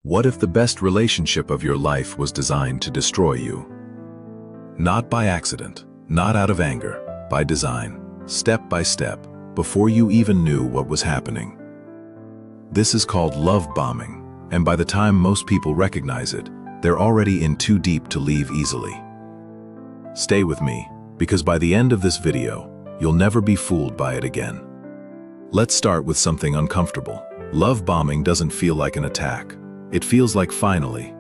What if the best relationship of your life was designed to destroy you? Not by accident, not out of anger, by design, step by step, before you even knew what was happening. This is called love bombing, and by the time most people recognize it, they're already in too deep to leave easily. Stay with me, because by the end of this video, you'll never be fooled by it again. Let's start with something uncomfortable. Love bombing doesn't feel like an attack. It feels like finally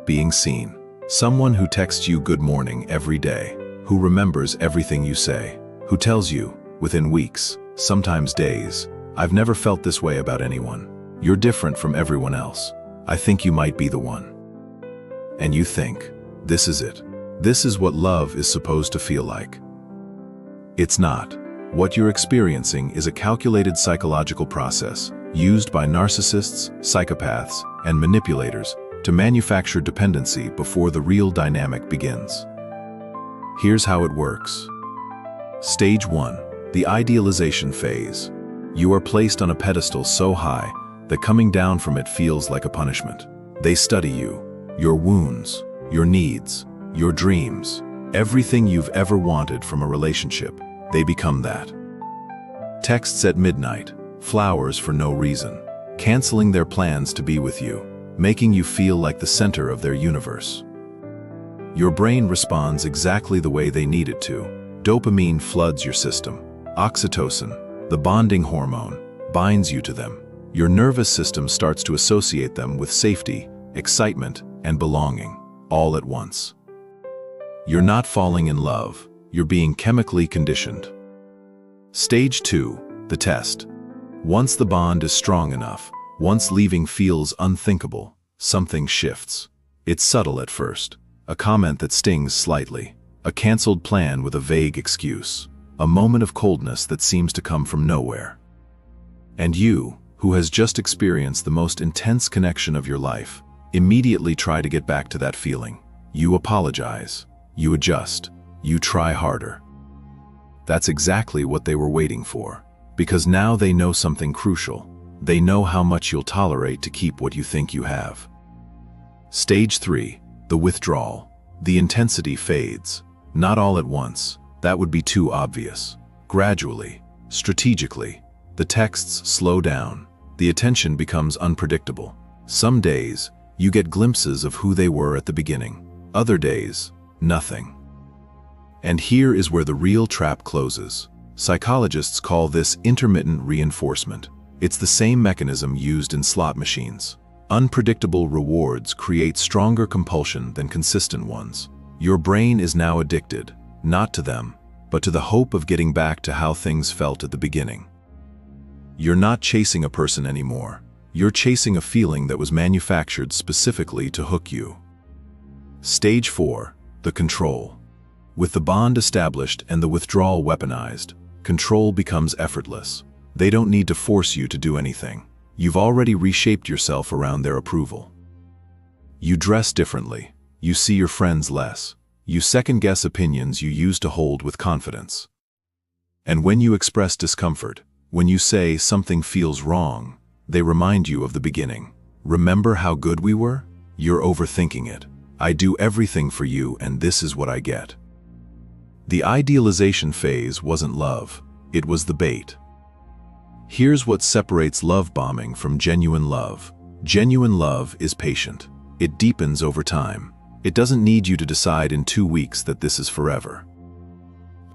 being seen. Someone who texts you good morning every day, who remembers everything you say, who tells you, within weeks, sometimes days, "I've never felt this way about anyone. You're different from everyone else. I think you might be the one." And you think, this is it. This is what love is supposed to feel like. It's not. What you're experiencing is a calculated psychological process used by narcissists, psychopaths, and manipulators to manufacture dependency before the real dynamic begins. Here's how it works. Stage 1, the idealization phase. You are placed on a pedestal so high that coming down from it feels like a punishment. They study you, your wounds, your needs, your dreams, everything you've ever wanted from a relationship. They become that. Texts at midnight, flowers for no reason, canceling their plans to be with you, making you feel like the center of their universe. Your brain responds exactly the way they need it to. Dopamine floods your system. Oxytocin, the bonding hormone, binds you to them. Your nervous system starts to associate them with safety, excitement, and belonging, all at once. You're not falling in love, you're being chemically conditioned. Stage 2, the test. Once the bond is strong enough, once leaving feels unthinkable, something shifts. It's subtle at first, a comment that stings slightly, a canceled plan with a vague excuse, a moment of coldness that seems to come from nowhere. And you, who has just experienced the most intense connection of your life, immediately try to get back to that feeling. You apologize, you adjust, you try harder. That's exactly what they were waiting for. Because now they know something crucial. They know how much you'll tolerate to keep what you think you have. Stage 3, the withdrawal. The intensity fades. Not all at once. That would be too obvious. Gradually, strategically, the texts slow down. The attention becomes unpredictable. Some days, you get glimpses of who they were at the beginning. Other days, nothing. And here is where the real trap closes. Psychologists call this intermittent reinforcement. It's the same mechanism used in slot machines. Unpredictable rewards create stronger compulsion than consistent ones. Your brain is now addicted, not to them, but to the hope of getting back to how things felt at the beginning. You're not chasing a person anymore. You're chasing a feeling that was manufactured specifically to hook you. Stage 4, the control. With the bond established and the withdrawal weaponized, control becomes effortless. They don't need to force you to do anything. You've already reshaped yourself around their approval. You dress differently. You see your friends less. You second-guess opinions you used to hold with confidence. And when you express discomfort, when you say something feels wrong, they remind you of the beginning. Remember how good we were? You're overthinking it. I do everything for you and this is what I get. The idealization phase wasn't love, it was the bait. Here's what separates love bombing from genuine love. Genuine love is patient. It deepens over time. It doesn't need you to decide in 2 weeks that this is forever.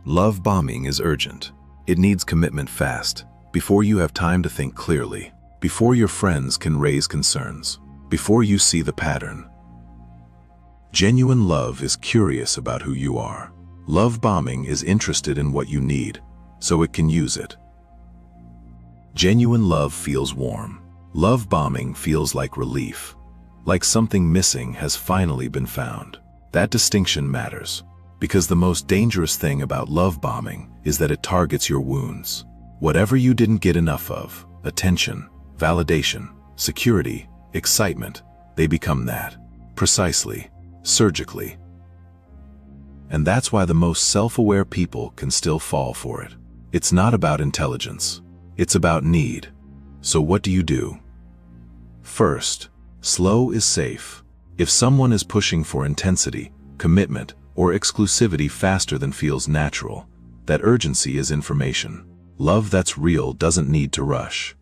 Love bombing is urgent. It needs commitment fast, before you have time to think clearly, before your friends can raise concerns, before you see the pattern. Genuine love is curious about who you are. Love bombing is interested in what you need, so it can use it. Genuine love feels warm. Love bombing feels like relief, like something missing has finally been found. That distinction matters, because the most dangerous thing about love bombing is that it targets your wounds. Whatever you didn't get enough of, attention, validation, security, excitement, they become that, precisely, surgically. And that's why the most self-aware people can still fall for it. It's not about intelligence. It's about need. So what do? First, Slow is safe. If someone is pushing for intensity, commitment, or exclusivity faster than feels natural, that urgency is information. Love that's real doesn't need to rush.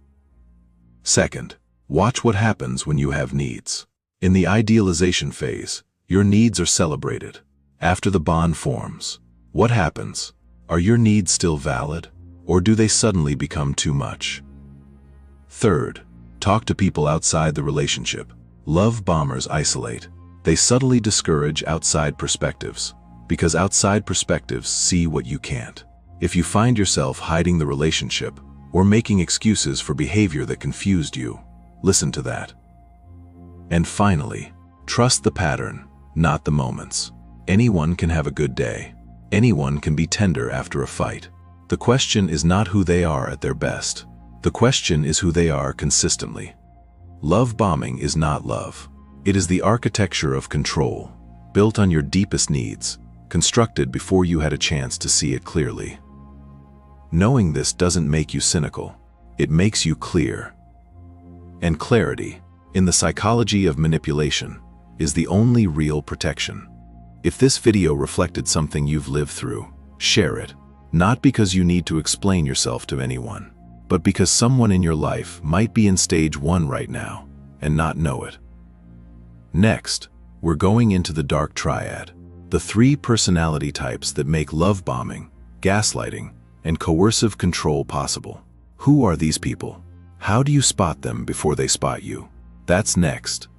Second, watch what happens when you have needs. In the idealization phase, your needs are celebrated. After the bond forms, what happens? Are your needs still valid, or do they suddenly become too much? Third, talk to people outside the relationship. Love bombers isolate. They subtly discourage outside perspectives, because outside perspectives see what you can't. If you find yourself hiding the relationship or making excuses for behavior that confused you, listen to that. And finally, trust the pattern, not the moments. Anyone can have a good day. Anyone can be tender after a fight. The question is not who they are at their best. The question is who they are consistently. Love bombing is not love. It is the architecture of control, built on your deepest needs, constructed before you had a chance to see it clearly. Knowing this doesn't make you cynical. It makes you clear. And clarity, in the psychology of manipulation, is the only real protection. If this video reflected something you've lived through, share it. Not because you need to explain yourself to anyone, but because someone in your life might be in stage 1 right now and not know it. Next, we're going into the dark triad, the 3 personality types that make love bombing, gaslighting, and coercive control possible. Who are these people? How do you spot them before they spot you? That's next.